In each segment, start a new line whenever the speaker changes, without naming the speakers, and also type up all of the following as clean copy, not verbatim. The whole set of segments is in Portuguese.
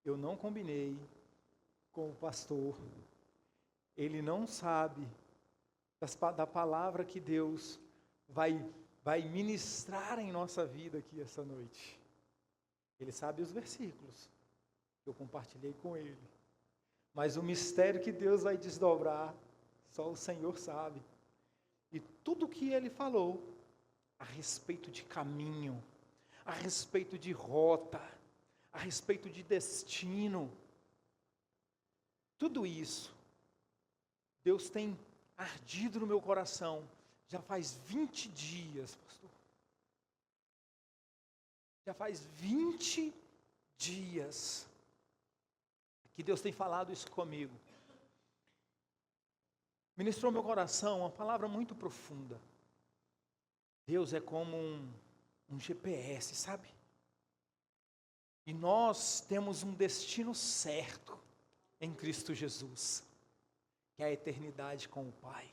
Eu não combinei com o pastor. Ele não sabe da palavra que Deus vai ministrar em nossa vida aqui essa noite. Ele sabe os versículos que eu compartilhei com ele. Mas o mistério que Deus vai desdobrar, só o Senhor sabe. E tudo que ele falou a respeito de caminho, a respeito de rota, a respeito de destino, tudo isso, Deus tem ardido no meu coração, já faz 20 dias, pastor. Já faz 20 dias que Deus tem falado isso comigo. Ministrou meu coração uma palavra muito profunda. Deus é como um GPS, sabe? E nós temos um destino certo em Cristo Jesus, que é a eternidade com o Pai.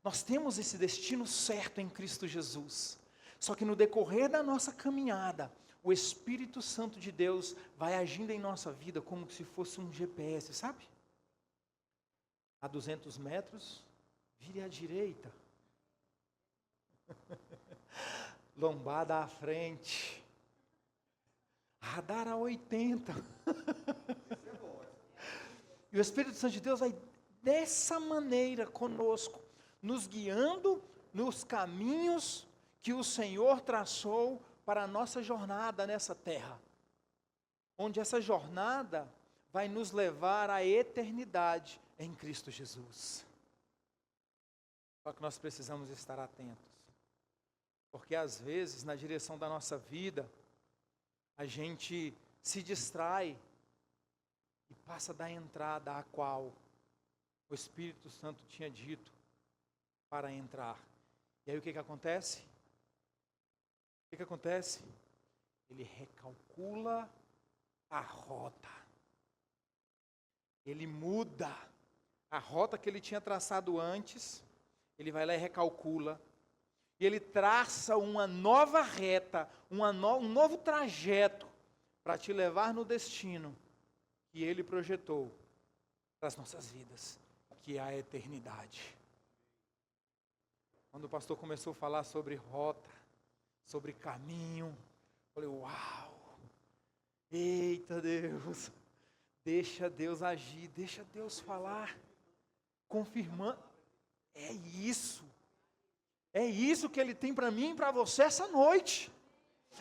Nós temos esse destino certo em Cristo Jesus. Só que no decorrer da nossa caminhada, o Espírito Santo de Deus vai agindo em nossa vida como se fosse um GPS, sabe? A 200 metros, vire à direita. Lombada à frente. Radar a 80. E o Espírito Santo de Deus vai dessa maneira conosco, nos guiando nos caminhos que o Senhor traçou para a nossa jornada nessa terra. Onde essa jornada vai nos levar à eternidade em Cristo Jesus. Só que nós precisamos estar atentos. Porque às vezes, na direção da nossa vida, a gente se distrai e passa da entrada a qual o Espírito Santo tinha dito para entrar. E aí o que acontece? O que acontece? Ele recalcula a rota. Ele muda a rota que ele tinha traçado antes. Ele vai lá e recalcula. E ele traça uma nova reta, um novo trajeto para te levar no destino que ele projetou para as nossas vidas, que é a eternidade. Quando o pastor começou a falar sobre rota, sobre caminho, eu falei, uau, eita Deus, deixa Deus agir, deixa Deus falar, confirmando, é isso que Ele tem para mim e para você essa noite,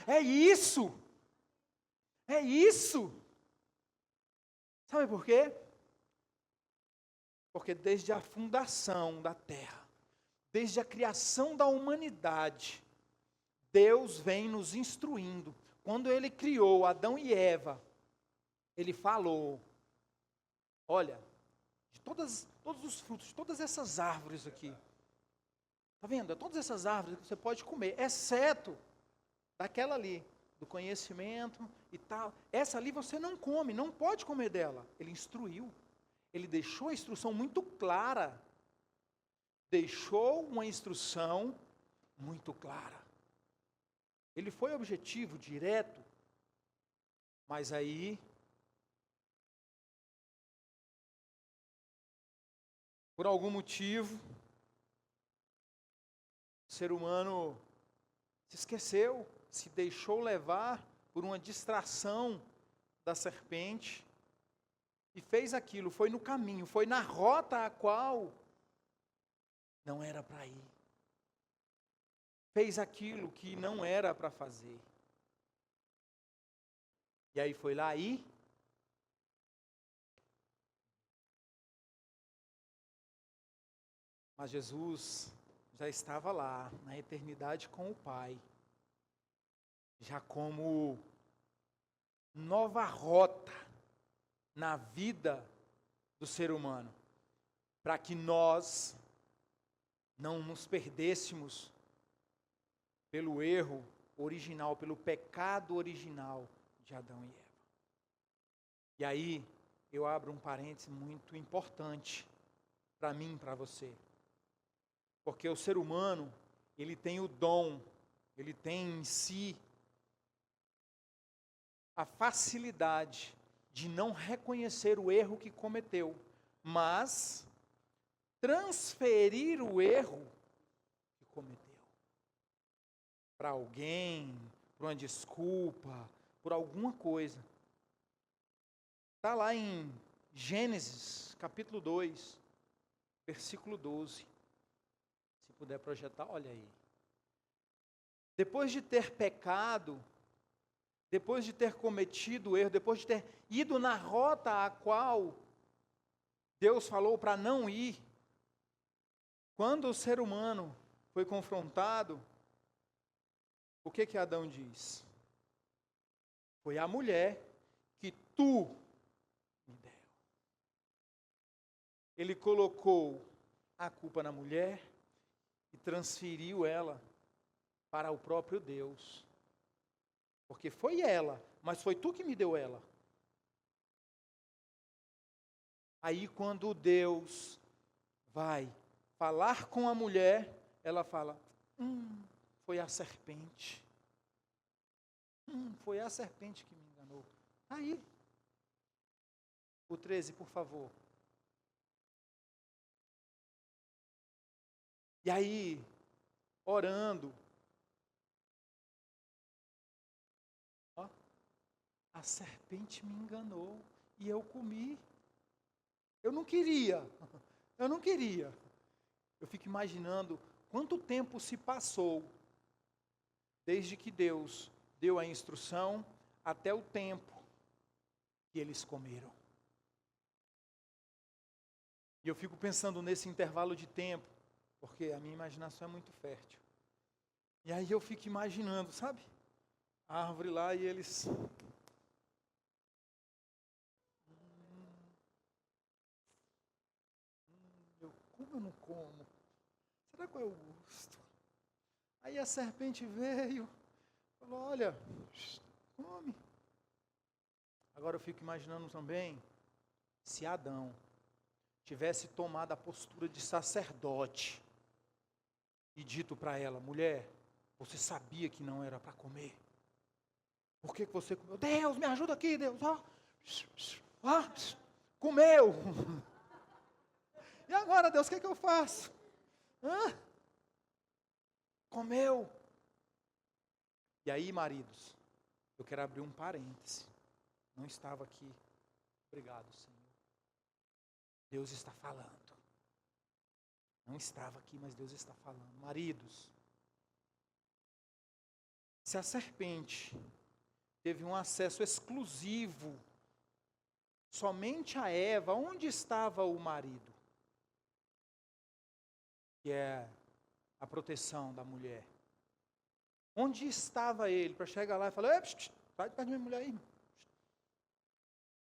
é isso, sabe por quê? Porque desde a fundação da terra, desde a criação da humanidade, Deus vem nos instruindo. Quando Ele criou Adão e Eva, Ele falou, olha, de todos os frutos, de todas essas árvores aqui, está vendo? Todas essas árvores que você pode comer, exceto daquela ali, do conhecimento e tal. Essa ali você não come, não pode comer dela. Ele instruiu, Ele deixou a instrução muito clara. Deixou uma instrução muito clara. Ele foi objetivo, direto, mas aí, por algum motivo, o ser humano se esqueceu, se deixou levar por uma distração da serpente e fez aquilo, foi no caminho, foi na rota a qual não era para ir. Fez aquilo que não era para fazer. E aí foi lá e mas Jesus já estava lá, na eternidade com o Pai, já como nova rota na vida do ser humano, para que nós não nos perdêssemos pelo erro original, pelo pecado original de Adão e Eva. E aí, eu abro um parêntese muito importante para mim e para você. Porque o ser humano, ele tem o dom, ele tem em si a facilidade de não reconhecer o erro que cometeu, mas transferir o erro que cometeu para alguém, por uma desculpa, por alguma coisa. Está lá em Gênesis, capítulo 2, versículo 12. Se puder projetar, olha aí. Depois de ter pecado, depois de ter cometido erro, depois de ter ido na rota a qual Deus falou para não ir, quando o ser humano foi confrontado, o que Adão diz? Foi a mulher que tu me deu. Ele colocou a culpa na mulher e transferiu ela para o próprio Deus. Porque foi ela, mas foi tu que me deu ela. Aí quando Deus vai falar com a mulher, ela fala, foi a serpente. Foi a serpente que me enganou. Aí, o 13, por favor. E aí, orando, a serpente me enganou e eu comi. Eu não queria. Eu fico imaginando quanto tempo se passou desde que Deus deu a instrução até o tempo que eles comeram. E eu fico pensando nesse intervalo de tempo, porque a minha imaginação é muito fértil. E aí eu fico imaginando, sabe? A árvore lá e eles... eu como ou não como? Será qual é o gosto? Aí a serpente veio, falou, olha, come. Agora eu fico imaginando também, se Adão tivesse tomado a postura de sacerdote e dito para ela, mulher, você sabia que não era para comer? Por que você comeu? Deus, me ajuda aqui, Deus. Comeu. E agora, Deus, o que eu faço? Comeu. E aí, maridos, eu quero abrir um parêntese. Não estava aqui. Obrigado, Senhor. Deus está falando. Não estava aqui, mas Deus está falando. Maridos, se a serpente teve um acesso exclusivo somente a Eva, onde estava o marido? Que é a proteção da mulher. Onde estava ele para chegar lá e falar, sai de perto de minha mulher aí.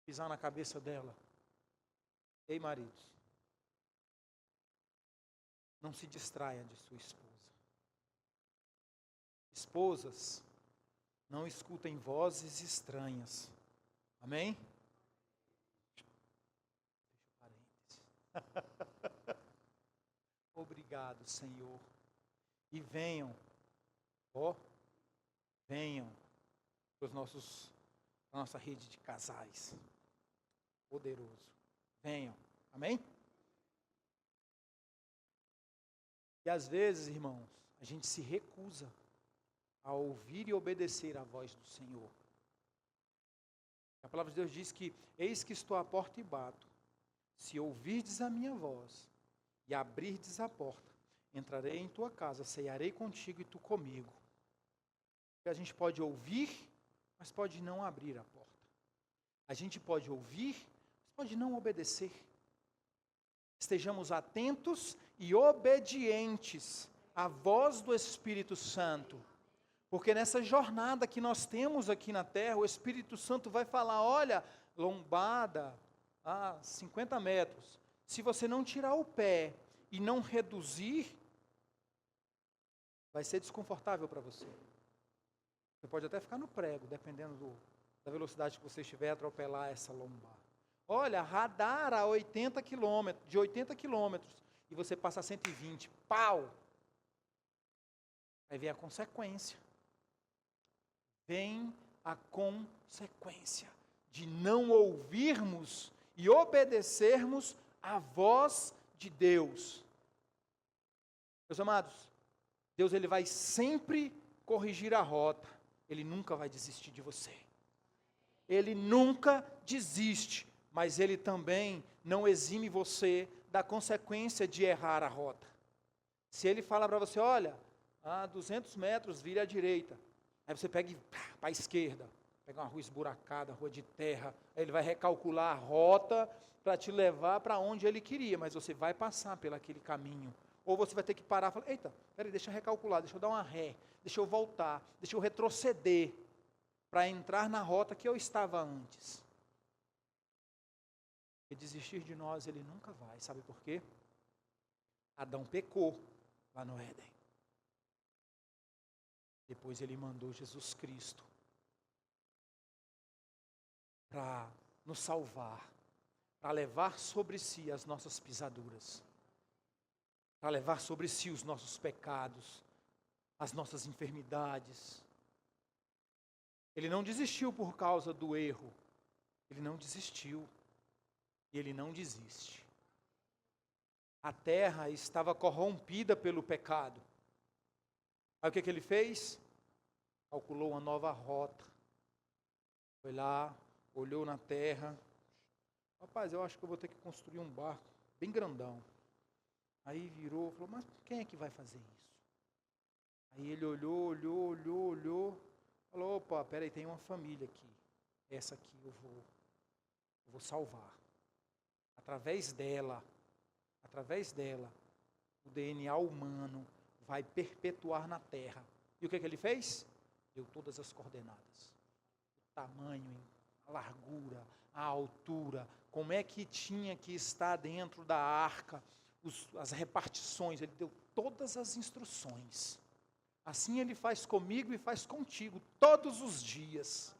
Pisar na cabeça dela. Ei, maridos, não se distraia de sua esposa. Esposas, não escutem vozes estranhas. Amém? Deixa parênteses. Obrigado, Senhor. E venham, venham para a nossa rede de casais. Poderoso. Venham. Amém? E às vezes, irmãos, a gente se recusa a ouvir e obedecer à voz do Senhor. A palavra de Deus diz que, eis que estou à porta e bato. Se ouvirdes a minha voz e abrirdes a porta, entrarei em tua casa, cearei contigo e tu comigo. Porque a gente pode ouvir, mas pode não abrir a porta. A gente pode ouvir, mas pode não obedecer. Estejamos atentos e obedientes à voz do Espírito Santo. Porque nessa jornada que nós temos aqui na terra, o Espírito Santo vai falar, olha, lombada a 50 metros. Se você não tirar o pé e não reduzir, vai ser desconfortável para você. Você pode até ficar no prego, dependendo da velocidade que você estiver, atropelar essa lombada. Olha, radar a 80 quilômetros, de 80 quilômetros, e você passa a 120, pau! Aí vem a consequência. Vem a consequência. de não ouvirmos e obedecermos à voz de Deus. Meus amados, Deus ele vai sempre corrigir a rota, Ele nunca vai desistir de você. Ele nunca desiste, mas Ele também não exime você da consequência de errar a rota. Se Ele fala para você, olha, a 200 metros vire à direita, aí você pega para a esquerda, pega uma rua esburacada, rua de terra, aí Ele vai recalcular a rota para te levar para onde Ele queria, mas você vai passar por aquele caminho. Ou você vai ter que parar e falar, eita, peraí, deixa eu recalcular, deixa eu dar uma ré, deixa eu voltar, deixa eu retroceder, para entrar na rota que eu estava antes. E desistir de nós Ele nunca vai, sabe por quê? Adão pecou lá no Éden. Depois Ele mandou Jesus Cristo para nos salvar, para levar sobre si as nossas pisaduras, para levar sobre si os nossos pecados, as nossas enfermidades. Ele não desistiu por causa do erro, Ele não desistiu, e Ele não desiste. A terra estava corrompida pelo pecado. Aí o que Ele fez? Calculou uma nova rota, foi lá, olhou na terra, rapaz, eu acho que eu vou ter que construir um barco bem grandão. Aí virou, falou, mas quem é que vai fazer isso? Aí ele olhou, falou, opa, peraí, tem uma família aqui, essa aqui eu vou salvar. Através dela, o DNA humano vai perpetuar na terra. E o que Ele fez? Deu todas as coordenadas, o tamanho, a largura, a altura, como é que tinha que estar dentro da arca, as repartições, Ele deu todas as instruções. Assim Ele faz comigo e faz contigo, todos os dias.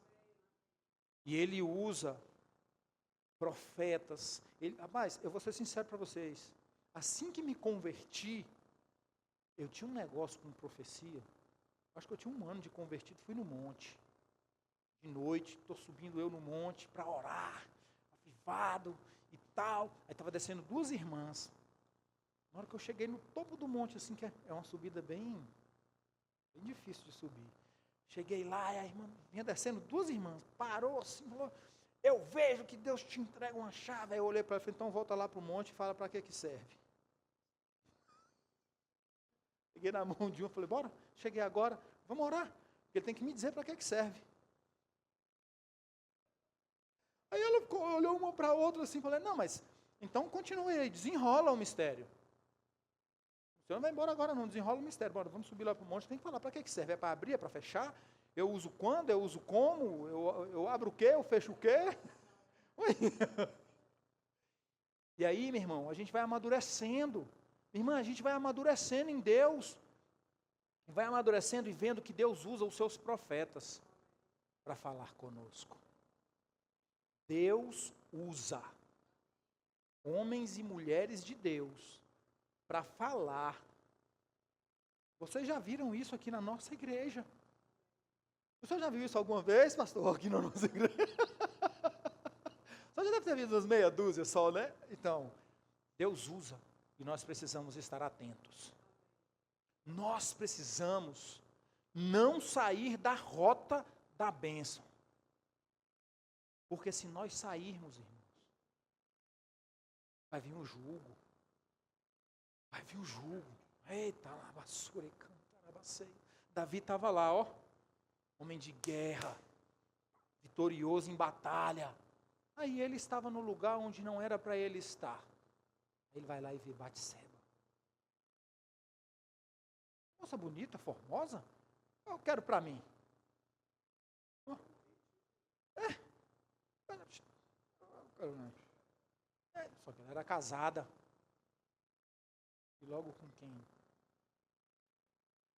E Ele usa profetas. Rapaz, eu vou ser sincero para vocês, assim que me converti, eu tinha um negócio com profecia, acho que eu tinha 1 ano de convertido, fui no monte, de noite, estou subindo eu no monte para orar, avivado e tal, aí estava descendo 2 irmãs, na hora que eu cheguei no topo do monte, assim, que é uma subida bem difícil de subir, cheguei lá e a irmã vinha descendo, 2 irmãs, parou assim, falou, eu vejo que Deus te entrega uma chave, aí eu olhei para ela e falei, então volta lá para o monte e fala para que serve. Peguei na mão de um e falei, bora, cheguei agora, vamos orar, porque Ele tem que me dizer para que serve. Aí ela olhou uma para a outra assim, falei, não, mas então continue aí, desenrola o mistério. Você não vai embora agora não, desenrola o mistério, bora, vamos subir lá para o monte, tem que falar para que serve, é para abrir, é para fechar, eu uso quando, eu uso como, eu abro o quê, eu fecho o quê? E aí, meu irmão, a gente vai amadurecendo, irmã, a gente vai amadurecendo em Deus, vai amadurecendo e vendo que Deus usa os seus profetas para falar conosco. Deus usa homens e mulheres de Deus para falar. Vocês já viram isso aqui na nossa igreja? Você já viu isso alguma vez, pastor, aqui na nossa igreja? Você já deve ter visto umas meia dúzia só, né? Então, Deus usa e nós precisamos estar atentos. Nós precisamos não sair da rota da bênção. Porque se nós sairmos, irmãos, vai vir o jugo. Vai vir o jugo. Eita, lavassura e cantarabacei. Davi estava lá, ó. Homem de guerra. Vitorioso em batalha. Aí ele estava no lugar onde não era para ele estar. Ele vai lá e vê Batseba. Moça bonita, formosa. Eu quero para mim. Só que ela era casada. E logo com quem?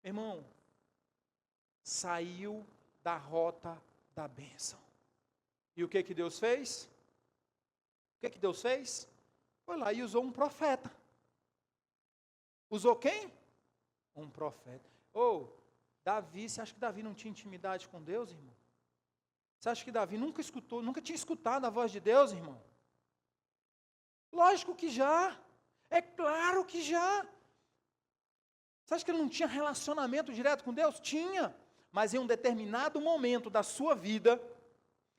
Irmão, saiu da rota da bênção. E o que Deus fez? O que Deus fez? Foi lá e usou um profeta. Usou quem? Um profeta. Davi, você acha que Davi não tinha intimidade com Deus, irmão? Você acha que Davi nunca tinha escutado a voz de Deus, irmão? Lógico que já. É claro que já. Você acha que ele não tinha relacionamento direto com Deus? Tinha. Mas em um determinado momento da sua vida,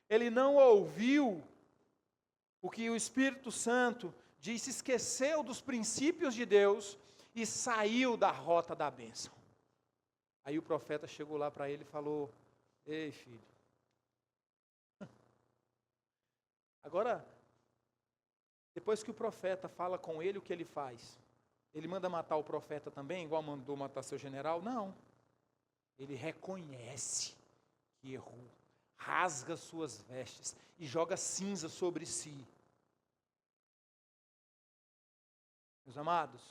ele não ouviu o que o Espírito Santo disse, esqueceu dos princípios de Deus e saiu da rota da bênção. Aí o profeta chegou lá para ele e falou: ei, filho, agora, depois que o profeta fala com ele, o que ele faz? Ele manda matar o profeta também, igual mandou matar seu general? Não. Ele reconhece que errou, rasga suas vestes e joga cinza sobre si. Meus amados,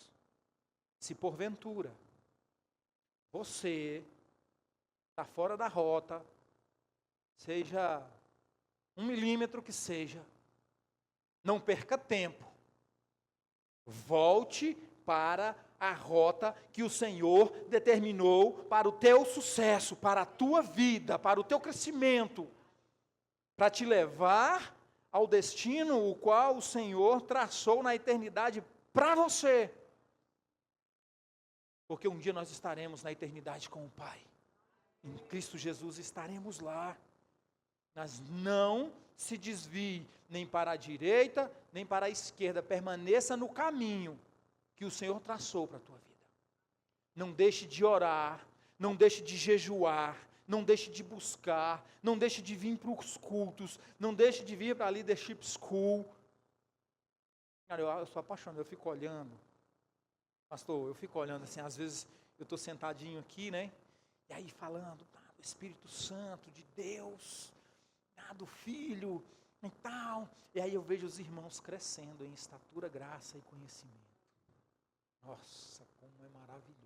se porventura você está fora da rota, seja 1 milímetro que seja, não perca tempo. Volte para a rota que o Senhor determinou para o teu sucesso, para a tua vida, para o teu crescimento, para te levar ao destino o qual o Senhor traçou na eternidade para você. Porque um dia nós estaremos na eternidade com o Pai. Em Cristo Jesus estaremos lá. Mas não se desvie nem para a direita, nem para a esquerda. Permaneça no caminho que o Senhor traçou para a tua vida. Não deixe de orar, não deixe de jejuar, não deixe de buscar, não deixe de vir para os cultos, não deixe de vir para a Leadership School. Cara, eu sou apaixonado, eu fico olhando. Pastor, eu fico olhando assim, às vezes eu estou sentadinho aqui, né? E aí falando, do Espírito Santo, de Deus, do Filho e tal. E aí eu vejo os irmãos crescendo em estatura, graça e conhecimento. Nossa, como é maravilhoso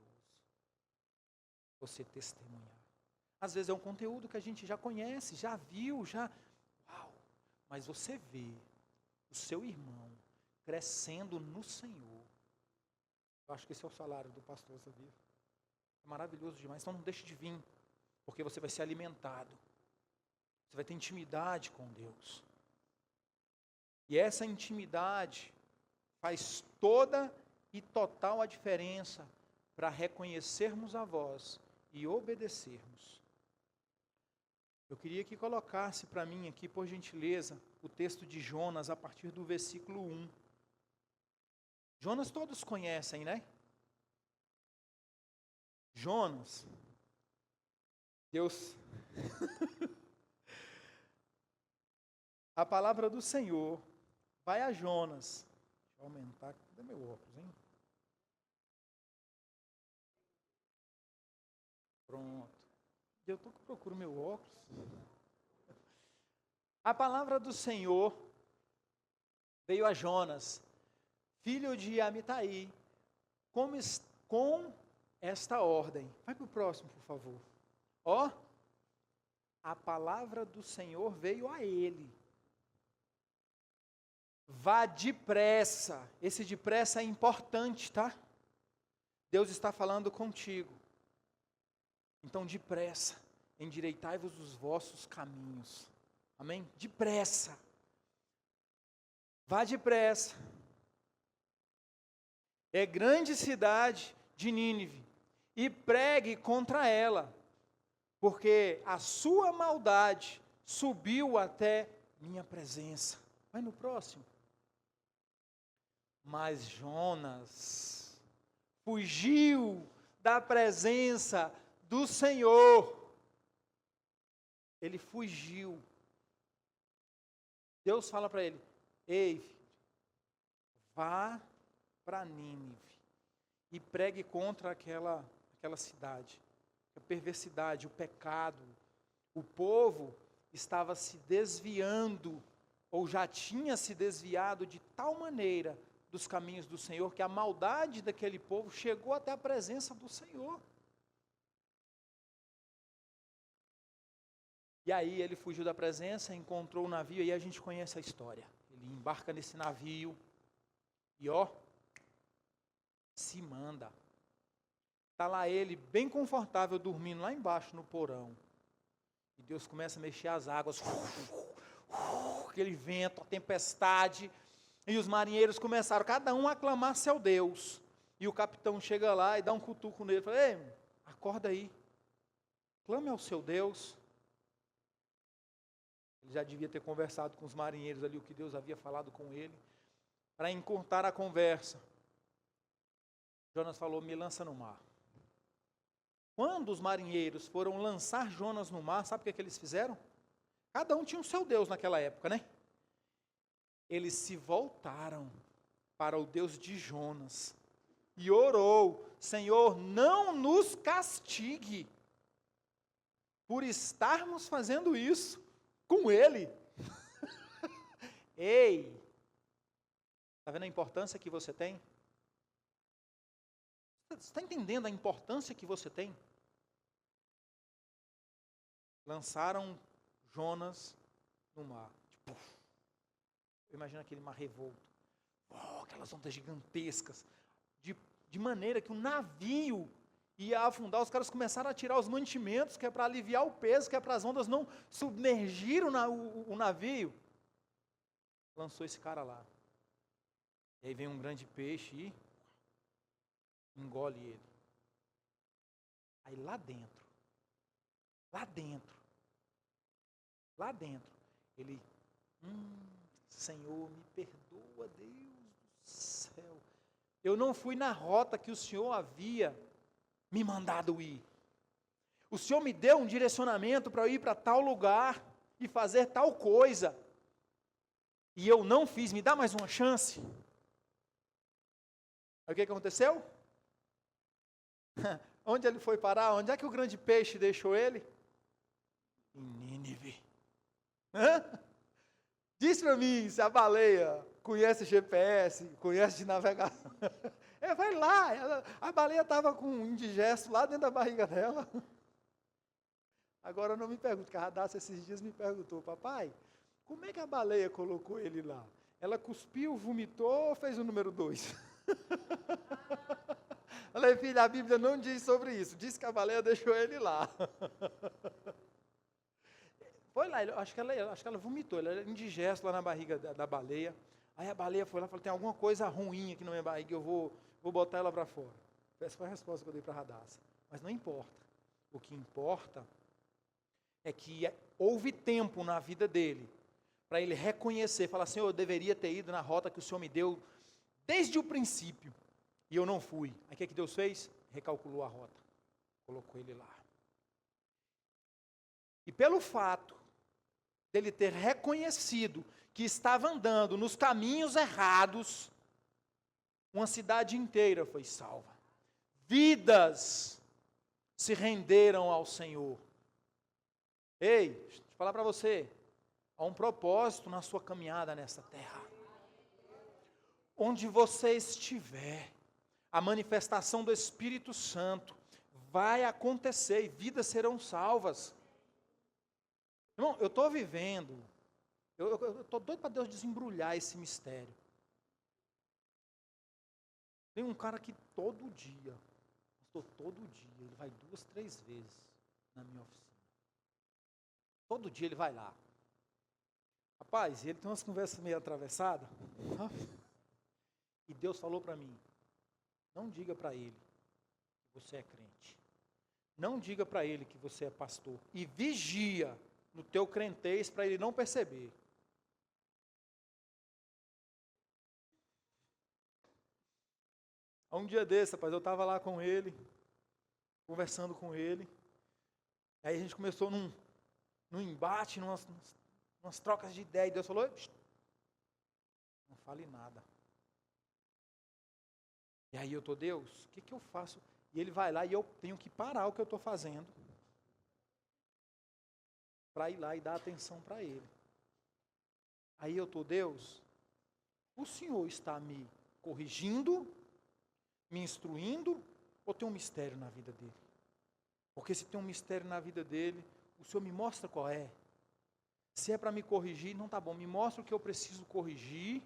você testemunhar. Às vezes é um conteúdo que a gente já conhece, já viu, já... Uau! Mas você vê o seu irmão crescendo no Senhor. Eu acho que esse é o salário do pastor, sabia? É maravilhoso demais. Então não deixe de vir, porque você vai ser alimentado. Você vai ter intimidade com Deus. E essa intimidade faz toda e total a diferença para reconhecermos a voz e obedecermos. Eu queria que colocasse para mim aqui, por gentileza, o texto de Jonas a partir do versículo 1. Jonas todos conhecem, né? Jonas, Deus... A palavra do Senhor vai a Jonas. Deixa eu aumentar aqui. Cadê meu óculos, hein? Pronto. Eu procuro meu óculos. A palavra do Senhor veio a Jonas, filho de Amitai, com esta ordem. Vai para o próximo, por favor. Ó, a palavra do Senhor veio a ele. Vá depressa. Esse depressa é importante, tá? Deus está falando contigo. Então, depressa, endireitai-vos os vossos caminhos. Amém? Depressa. Vá depressa. É grande cidade de Nínive, e pregue contra ela, porque a sua maldade subiu até minha presença. Vai no próximo. Mas Jonas fugiu da presença do Senhor. Ele fugiu. Deus fala para ele: ei, filho, vá para Nínive e pregue contra aquela cidade. A perversidade, o pecado. O povo estava se desviando, ou já tinha se desviado de tal maneira dos caminhos do Senhor, que a maldade daquele povo chegou até a presença do Senhor. E aí ele fugiu da presença, encontrou o navio, e aí a gente conhece a história. Ele embarca nesse navio, e se manda. Está lá ele, bem confortável, dormindo lá embaixo no porão. E Deus começa a mexer as águas, aquele vento, a tempestade, e os marinheiros começaram, cada um a aclamar seu Deus. E o capitão chega lá e dá um cutuco nele, fala: ei, acorda aí, clame ao seu Deus. Ele já devia ter conversado com os marinheiros ali, o que Deus havia falado com ele. Para encurtar a conversa, Jonas falou: me lança no mar. Quando os marinheiros foram lançar Jonas no mar, sabe o que eles fizeram? Cada um tinha o seu Deus naquela época, né? Eles se voltaram para o Deus de Jonas e orou: Senhor, não nos castigue por estarmos fazendo isso com ele. Ei, está vendo a importância que você tem? Você está entendendo a importância que você tem? Lançaram Jonas no mar. Tipo, eu imagino aquele mar revolto. Aquelas ondas gigantescas. De maneira que o navio ia afundar. Os caras começaram a tirar os mantimentos, que é para aliviar o peso, que é para as ondas não submergir o navio. Lançou esse cara lá. E aí vem um grande peixe e engole ele. Aí lá dentro, ele, Senhor, me perdoa, Deus do céu. Eu não fui na rota que o Senhor havia me mandado ir. O Senhor me deu um direcionamento para eu ir para tal lugar e fazer tal coisa. E eu não fiz, me dá mais uma chance. Aí o que aconteceu? Onde ele foi parar? Onde é que o grande peixe deixou ele? Em Nínive. Diz para mim se a baleia conhece GPS, conhece de navegação. Vai lá, a baleia estava com um indigesto lá dentro da barriga dela. Agora não me pergunte, que a Radassa esses dias me perguntou: papai, como é que a baleia colocou ele lá? Ela cuspiu, vomitou ou fez o número 2? Eu falei: filha, a Bíblia não diz sobre isso, diz que a baleia deixou ele lá. Foi lá, acho que ela vomitou, ela era indigesto lá na barriga da baleia. Aí a baleia foi lá e falou: tem alguma coisa ruim aqui na minha barriga, eu vou botar ela para fora. Essa foi a resposta que eu dei para a Radassa. Mas não importa. O que importa é que houve tempo na vida dele para ele reconhecer, falar: Senhor, eu deveria ter ido na rota que o Senhor me deu desde o princípio, e eu não fui. Aí o que Deus fez? Recalculou a rota, colocou ele lá. E pelo fato dele ter reconhecido que estava andando nos caminhos errados, uma cidade inteira foi salva. Vidas se renderam ao Senhor. Ei, deixa eu falar para você, há um propósito na sua caminhada nessa terra. Onde você estiver, a manifestação do Espírito Santo vai acontecer e vidas serão salvas. Irmão, eu estou vivendo, eu estou doido para Deus desembrulhar esse mistério. Tem um cara que todo dia, ele vai 2, 3 vezes na minha oficina. Todo dia ele vai lá. Rapaz, ele tem umas conversas meio atravessadas. E Deus falou para mim: não diga para ele que você é crente. Não diga para ele que você é pastor. E vigia no teu crentez para ele não perceber. Há um dia desse, rapaz, eu estava lá com ele, conversando com ele. Aí a gente começou num embate, numas trocas de ideia. E Deus falou: não fale nada. E aí eu estou: Deus, o que eu faço? E ele vai lá e eu tenho que parar o que eu estou fazendo para ir lá e dar atenção para ele. Aí eu estou: Deus, o Senhor está me corrigindo, me instruindo, ou tem um mistério na vida dele? Porque se tem um mistério na vida dele, o Senhor me mostra qual é. Se é para me corrigir, não está bom, me mostra o que eu preciso corrigir,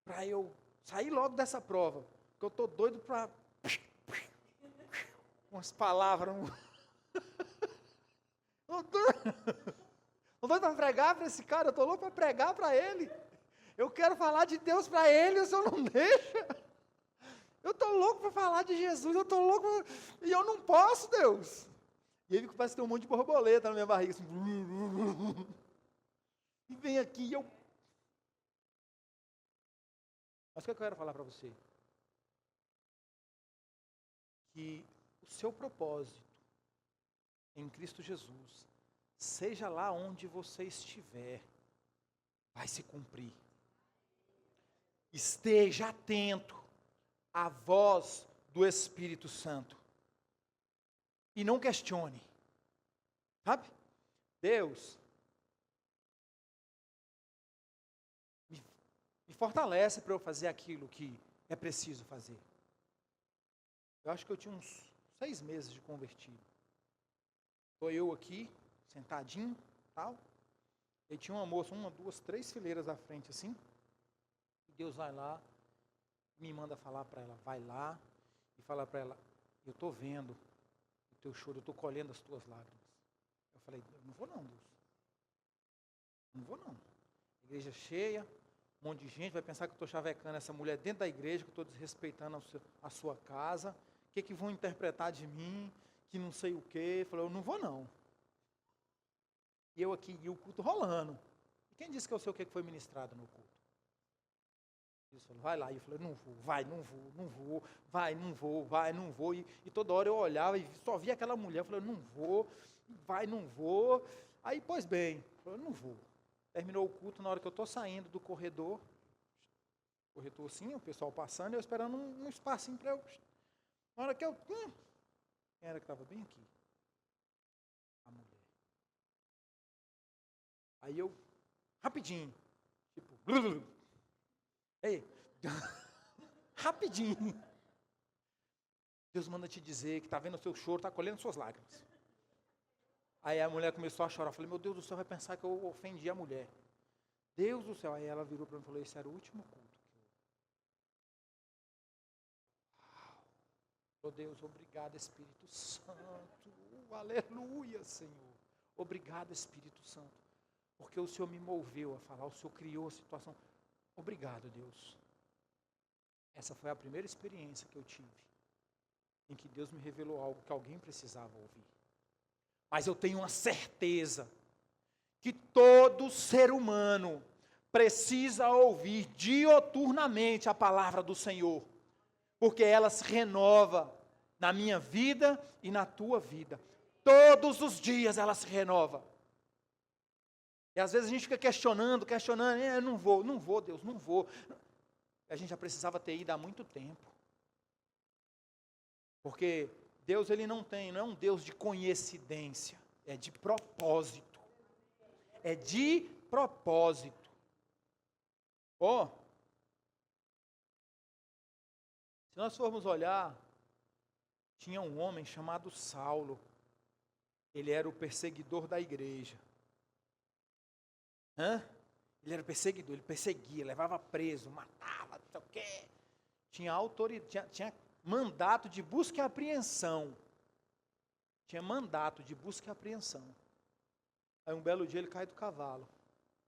para eu sair logo dessa prova, porque eu estou doido para umas palavras, Não estou para pregar para esse cara, eu estou louco para pregar para ele. Eu quero falar de Deus para ele, o Senhor não deixa. Eu estou louco para falar de Jesus, eu estou louco e eu não posso, Deus. E ele parece que tem um monte de borboleta na minha barriga, assim. E vem aqui e eu... Mas o que eu quero falar para você? Que o seu propósito em Cristo Jesus, seja lá onde você estiver, vai se cumprir. Esteja atento à voz do Espírito Santo. E não questione. Sabe? Deus me fortalece para eu fazer aquilo que é preciso fazer. Eu acho que eu tinha uns 6 meses de convertido. Estou eu aqui, sentadinho, tal. E tinha uma moça, 1, 2, 3 fileiras à frente, assim. E Deus vai lá, me manda falar para ela, vai lá e fala para ela, eu estou vendo o teu choro, eu estou colhendo as tuas lágrimas. Eu falei, não vou não, Deus. Não vou não. Igreja cheia, um monte de gente vai pensar que eu estou chavecando essa mulher dentro da igreja, que eu estou desrespeitando a sua casa. O que vão interpretar de mim, que não sei o quê. Eu falei, eu não vou não. E eu aqui, e o culto rolando. E quem disse que eu sei o que foi ministrado no culto? Ele falou, vai lá. E eu falei, não vou, vai, não vou, não vou, vai, não vou, vai, não vou. E toda hora eu olhava e só via aquela mulher. Eu falei, não vou, vai, não vou. Aí, pois bem, eu falei, não vou. Terminou o culto, na hora que eu estou saindo do corredor assim, o pessoal passando, eu esperando um espacinho para eu... Na hora que eu... Quem era que estava bem aqui? A mulher. Aí eu, rapidinho, tipo... Ei, rapidinho. Deus manda te dizer que está vendo o seu choro, está colhendo suas lágrimas. Aí a mulher começou a chorar. Eu falei, meu Deus do céu, vai pensar que eu ofendi a mulher. Deus do céu. Aí ela virou para mim e falou, esse era o último culto. Oh Deus, obrigado Espírito Santo. Aleluia, Senhor. Obrigado Espírito Santo. Porque o Senhor me moveu a falar, o Senhor criou a situação. Obrigado, Deus. Essa foi a primeira experiência que eu tive, em que Deus me revelou algo que alguém precisava ouvir. Mas eu tenho uma certeza que todo ser humano precisa ouvir dioturnamente a palavra do Senhor, porque ela se renova na minha vida e na tua vida. Todos os dias ela se renova. E às vezes a gente fica questionando, eu não vou, Deus, não vou. A gente já precisava ter ido há muito tempo. Porque Deus, ele não é um Deus de coincidência, é de propósito. É de propósito. Se nós formos olhar, tinha um homem chamado Saulo. Ele era o perseguidor da igreja. Ele era perseguidor, ele perseguia, levava preso, matava, não sei o quê. Tinha autoridade, tinha mandato de busca e apreensão. Tinha mandato de busca e apreensão. Aí um belo dia ele cai do cavalo,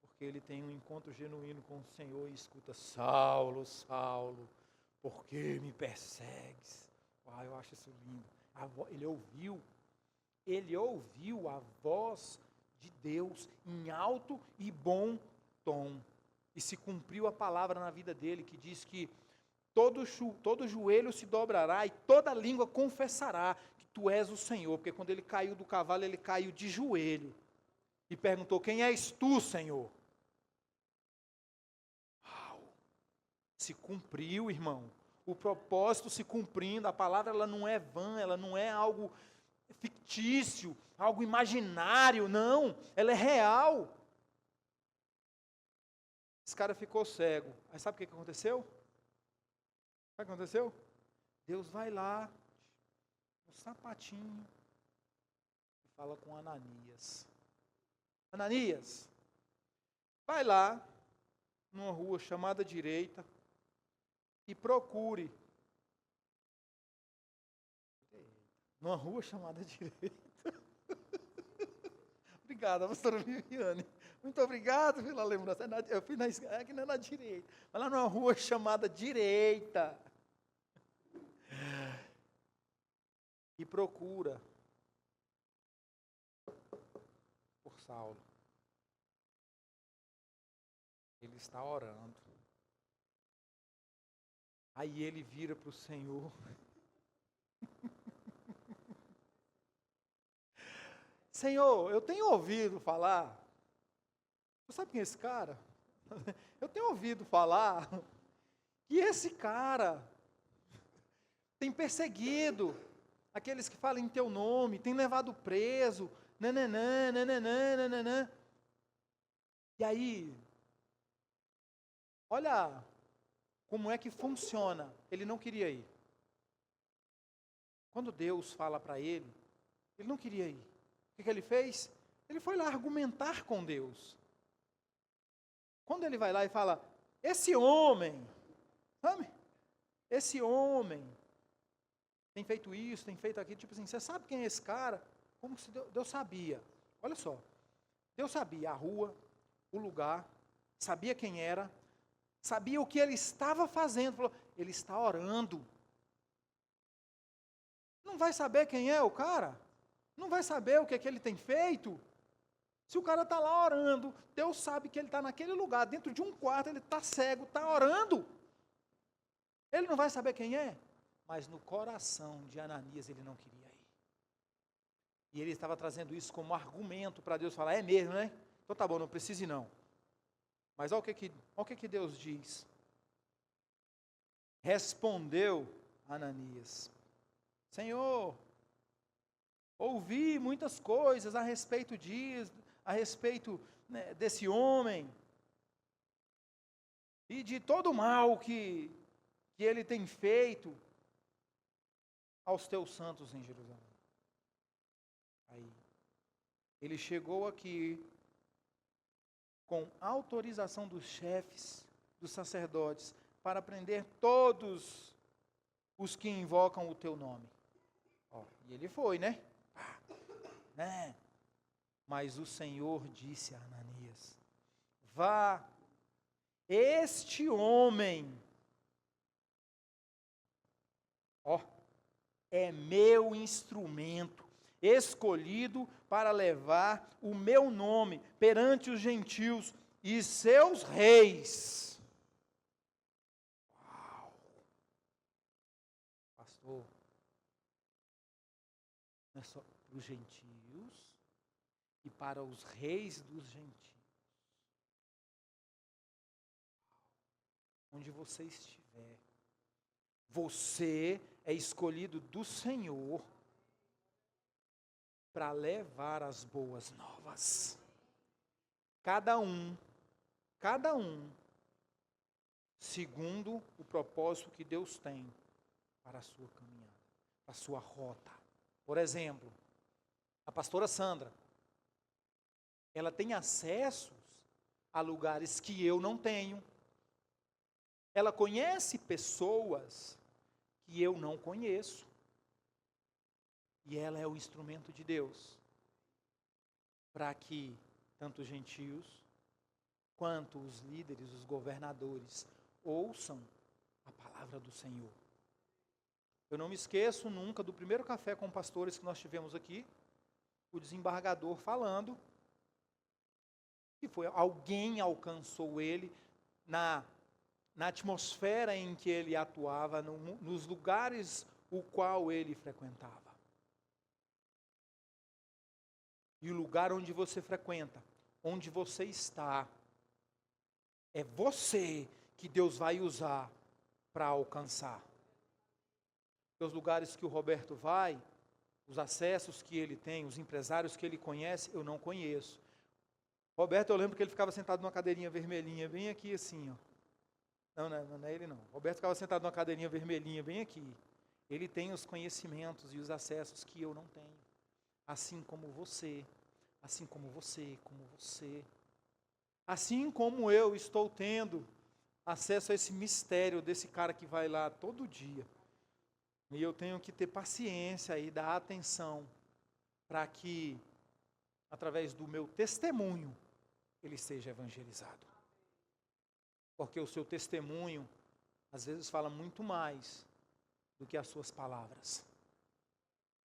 porque ele tem um encontro genuíno com o Senhor e escuta, Saulo, Saulo, por que me persegues? Eu acho isso lindo. Ele ouviu a voz de Deus em alto e bom tom. E se cumpriu a palavra na vida dele, que diz que todo joelho se dobrará e toda língua confessará que tu és o Senhor. Porque quando ele caiu do cavalo, ele caiu de joelho. E perguntou, quem és tu, Senhor? Se cumpriu, irmão. O propósito se cumprindo. A palavra ela não é vã, ela não é algo fictício, algo imaginário, não. Ela é real. Esse cara ficou cego. Aí sabe o que aconteceu? Sabe o que aconteceu? Deus vai lá, no sapatinho, e fala com Ananias. Ananias, vai lá, numa rua chamada direita, e procure. Numa rua chamada direita. Obrigado, pastora Viviane. Muito obrigado pela lembrança. Eu fui aqui na direita. Mas lá numa rua chamada Direita. E procura por Saulo. Ele está orando. Aí ele vira para o Senhor. Senhor, eu tenho ouvido falar. Você sabe quem é esse cara? Eu tenho ouvido falar que esse cara tem perseguido aqueles que falam em teu nome, tem levado preso, nananã, nananã, nananã. E aí, olha como é que funciona. Ele não queria ir. Quando Deus fala para ele, ele não queria ir. O que ele fez? Ele foi lá argumentar com Deus. Quando ele vai lá e fala, esse homem, sabe? Esse homem tem feito isso, tem feito aquilo, tipo assim, você sabe quem é esse cara? Como se Deus sabia. Olha só, Deus sabia a rua, o lugar, sabia quem era, sabia o que ele estava fazendo, falou, ele está orando. Não vai saber quem é o cara? Não vai saber o que é que ele tem feito? Se o cara está lá orando, Deus sabe que ele está naquele lugar, dentro de um quarto, ele está cego, está orando. Ele não vai saber quem é? Mas no coração de Ananias ele não queria ir. E ele estava trazendo isso como argumento para Deus falar, é mesmo, né? Então tá bom, não precisa ir não. Mas olha o que Deus diz. Respondeu Ananias, Senhor, ouvi muitas coisas a respeito disso, a respeito, né, desse homem, e de todo o mal que ele tem feito aos teus santos em Jerusalém. Aí, ele chegou aqui com autorização dos chefes, dos sacerdotes, para prender todos os que invocam o teu nome. Ó, e ele foi, né? Mas o Senhor disse a Ananias, vá, este homem, é meu instrumento, escolhido para levar o meu nome perante os gentios e seus reis. Uau! Pastor, não é só para os gentios e para os reis dos gentios. Onde você estiver, você é escolhido do Senhor para levar as boas novas. Cada um, segundo o propósito que Deus tem para a sua caminhada, para a sua rota. Por exemplo, a pastora Sandra, ela tem acessos a lugares que eu não tenho. Ela conhece pessoas que eu não conheço. E ela é o instrumento de Deus para que tanto os gentios quanto os líderes, os governadores, ouçam a palavra do Senhor. Eu não me esqueço nunca do primeiro café com pastores que nós tivemos aqui, o desembargador falando que foi alguém alcançou ele na atmosfera em que ele atuava, nos lugares o qual ele frequentava. E o lugar onde você frequenta, onde você está, é você que Deus vai usar para alcançar. Os lugares que o Roberto vai, os acessos que ele tem, os empresários que ele conhece, eu não conheço. Roberto, eu lembro que ele ficava sentado numa cadeirinha vermelhinha, bem aqui assim, ó. Não é ele não. Roberto ficava sentado numa cadeirinha vermelhinha, bem aqui. Ele tem os conhecimentos e os acessos que eu não tenho. Assim como você, assim como você, como você. Assim como eu estou tendo acesso a esse mistério desse cara que vai lá todo dia. E eu tenho que ter paciência e dar atenção para que através do meu testemunho, ele seja evangelizado. Porque o seu testemunho, às vezes, fala muito mais do que as suas palavras.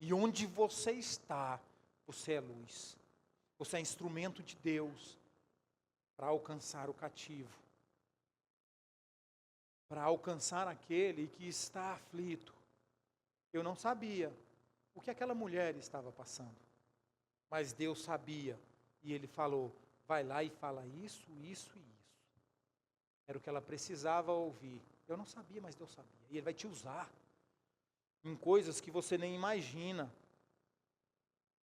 E onde você está, você é luz. Você é instrumento de Deus para alcançar o cativo. Para alcançar aquele que está aflito. Eu não sabia o que aquela mulher estava passando. Mas Deus sabia. E Ele falou, vai lá e fala isso, isso e isso. Era o que ela precisava ouvir. Eu não sabia, mas Deus sabia. E Ele vai te usar em coisas que você nem imagina.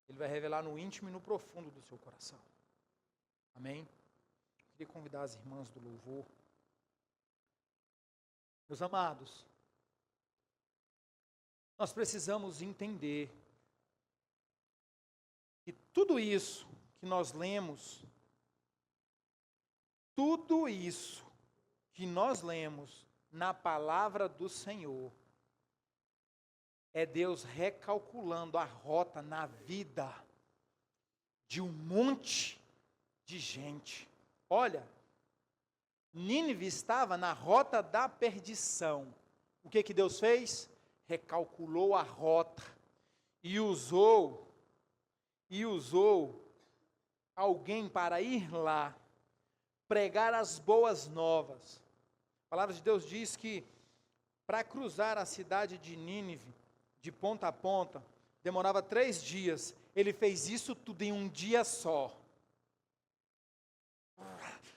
Ele vai revelar no íntimo e no profundo do seu coração. Amém? Eu queria convidar as irmãs do louvor. Meus amados, nós precisamos entender que tudo isso que nós lemos, tudo isso que nós lemos na palavra do Senhor, é Deus recalculando a rota na vida de um monte de gente. Olha, Nínive estava na rota da perdição. O que Deus fez? Recalculou a rota e usou alguém para ir lá, pregar as boas novas. A palavra de Deus diz que para cruzar a cidade de Nínive, de ponta a ponta, demorava 3 dias. Ele fez isso tudo em um dia só.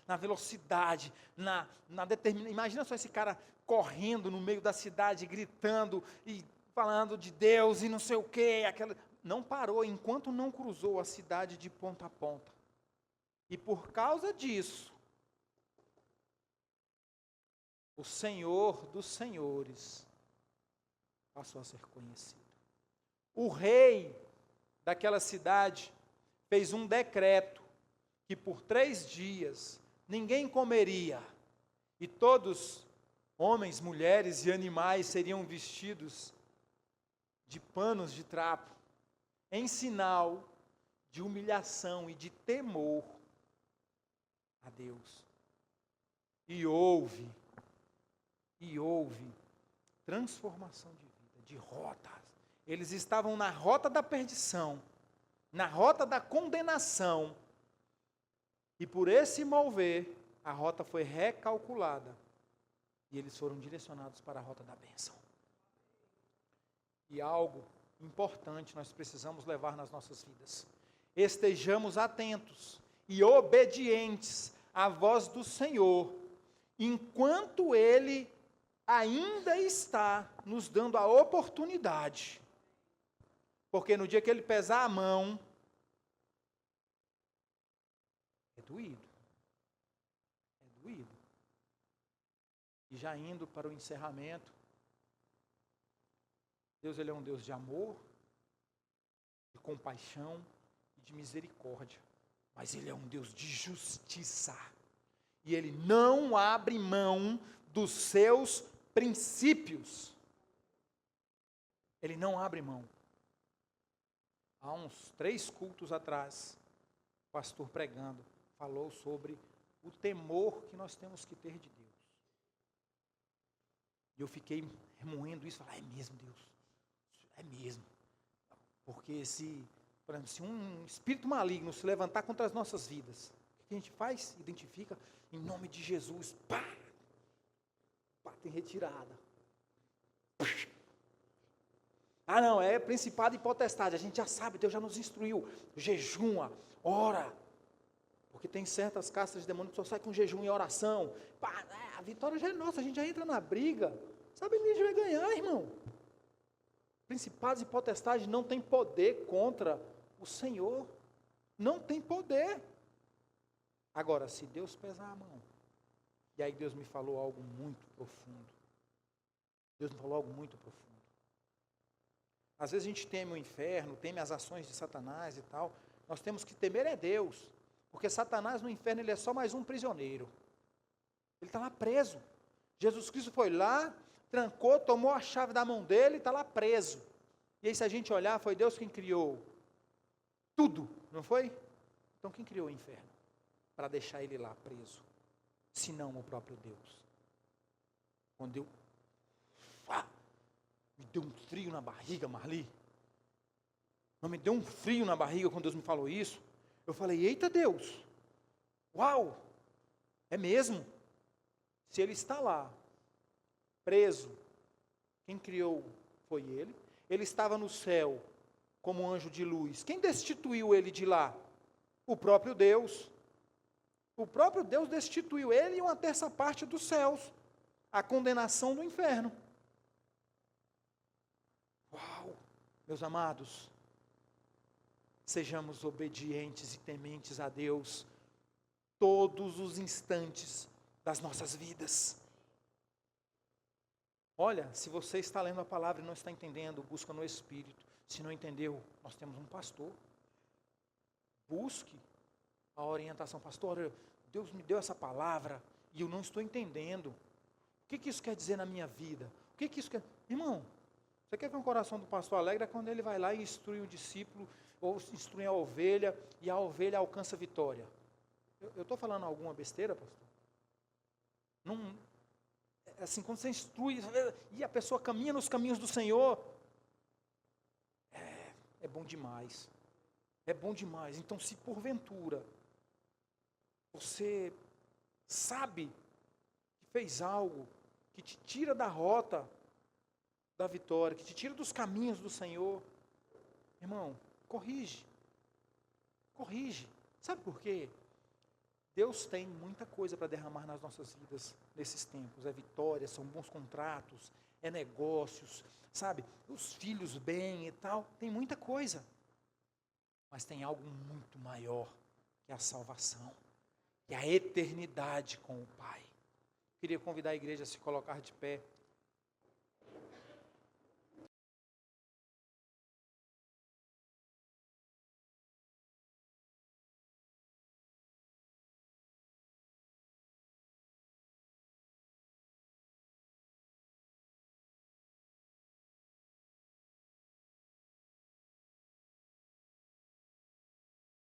Na velocidade, na determinação. Imagina só esse cara correndo no meio da cidade, gritando e falando de Deus e não sei o quê. Não parou enquanto não cruzou a cidade de ponta a ponta. E por causa disso, o Senhor dos Senhores passou a ser conhecido. O rei daquela cidade fez um decreto que por 3 dias ninguém comeria e todos, homens, mulheres e animais, seriam vestidos de panos de trapo, em sinal de humilhação e de temor a Deus. E houve transformação de vida, de rotas. Eles estavam na rota da perdição, na rota da condenação, e por esse mover, a rota foi recalculada, e eles foram direcionados para a rota da bênção. E algo importante nós precisamos levar nas nossas vidas. Estejamos atentos e obedientes à voz do Senhor, enquanto Ele ainda está nos dando a oportunidade. Porque no dia que Ele pesar a mão, é doído. É doído. E já indo para o encerramento, Deus, Ele é um Deus de amor, de compaixão e de misericórdia. Mas Ele é um Deus de justiça. E Ele não abre mão dos seus princípios. Ele não abre mão. Há uns 3 cultos atrás, o pastor pregando, falou sobre o temor que nós temos que ter de Deus. E eu fiquei remoendo isso, falei, é mesmo, Deus, é mesmo. Porque por exemplo, se um espírito maligno se levantar contra as nossas vidas, o que a gente faz? Identifica, em nome de Jesus, pá, tem retirada. Ah não, é principado e potestade, a gente já sabe, Deus já nos instruiu, jejuma, ora, porque tem certas castas de demônio que só sai com jejum e oração. Pá, a vitória já é nossa, a gente já entra na briga, sabe que a gente vai ganhar, irmão. Principados e potestades não têm poder contra o Senhor, não tem poder. Agora, se Deus pesar a mão, e aí Deus me falou algo muito profundo. Deus me falou algo muito profundo. Às vezes a gente teme o inferno, teme as ações de Satanás e tal. Nós temos que temer é Deus. Porque Satanás no inferno ele é só mais um prisioneiro. Ele está lá preso. Jesus Cristo foi lá, trancou, tomou a chave da mão dele e está lá preso. E aí se a gente olhar, foi Deus quem criou tudo, não foi? Então quem criou o inferno? Para deixar ele lá preso, se não o próprio Deus. Quando eu... me deu um frio na barriga, Marli. Não, me deu um frio na barriga quando Deus me falou isso. Eu falei, eita Deus, uau, é mesmo? Se ele está lá, preso, quem criou foi ele. Ele estava no céu como um anjo de luz. Quem destituiu ele de lá? O próprio Deus. O próprio Deus destituiu ele e uma terça parte dos céus. A condenação do inferno. Uau, meus amados, sejamos obedientes e tementes a Deus todos os instantes das nossas vidas. Olha, se você está lendo a palavra e não está entendendo, busca no Espírito. Se não entendeu, nós temos um pastor. Busque a orientação. Pastor, Deus me deu essa palavra e eu não estou entendendo. O que isso quer dizer na minha vida? O que isso quer... Irmão, você quer ver um coração do pastor alegre? É quando ele vai lá e instrui o discípulo, ou instrui a ovelha, e a ovelha alcança a vitória. Eu estou falando alguma besteira, pastor? Não, assim, quando você instrui, e a pessoa caminha nos caminhos do Senhor, é bom demais. É bom demais. Então, se porventura você sabe que fez algo que te tira da rota da vitória, que te tira dos caminhos do Senhor, irmão, corrige. Corrige. Sabe por quê? Deus tem muita coisa para derramar nas nossas vidas nesses tempos. É vitória, são bons contratos, é negócios, sabe? Os filhos bem e tal. Tem muita coisa. Mas tem algo muito maior que a salvação, que a eternidade com o Pai. Queria convidar a igreja a se colocar de pé.